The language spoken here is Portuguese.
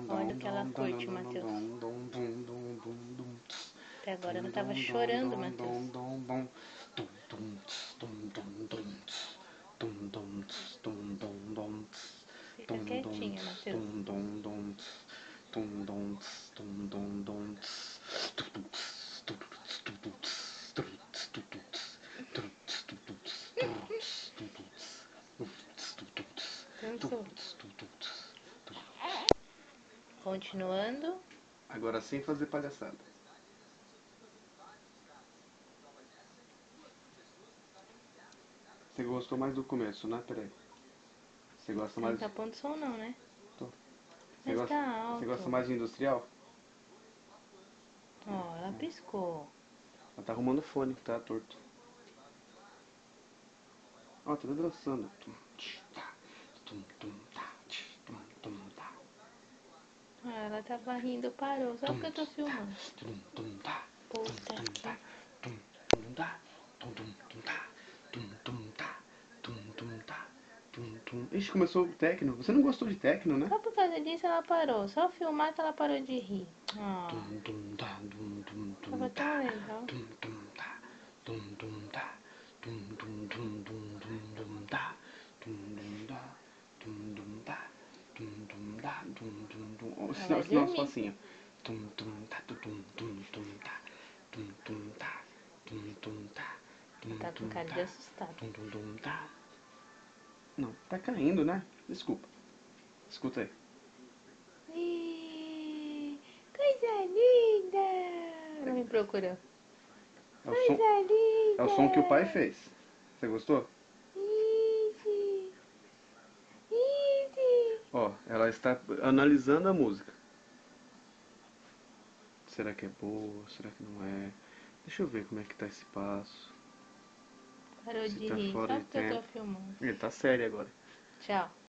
Olha o que ela curte, Matheus. Até agora ela tava chorando, Matheus. Fica quietinha, Matheus. Cansou. Continuando. Agora sem fazer palhaçada. Você gostou mais do começo, né? Peraí. Você gosta Não mais. tá pondo som não, né? Tô. Mas tá Você gosta alto. mais de industrial? Ó, ela piscou. Ela tá arrumando o fone, que tá torto. Ó, tá dançando. Ah, ela tava rindo, parou. Só porque eu tô filmando. Puta que... Ixi, começou o techno. Você não gostou de techno, né? Só por causa disso ela parou. Só filmar que ela parou de rir. Ah, tava tão legal. Ela vai Sinal dormir. facinho. Ela tá com cara de assustada. Não, tá caindo, né? Desculpa. Escuta aí. Ih, coisa linda! Ela me procurou. É o som, Coisa é o linda! som que o pai fez. Você gostou? Easy! Easy! Ó, ela está analisando a música. Será que é boa? Será que não é? Deixa eu ver como é que tá esse passo. Parou Se de tá rir, fora só de porque eu tô tempo. filmando. Ele tá sério agora. Tchau.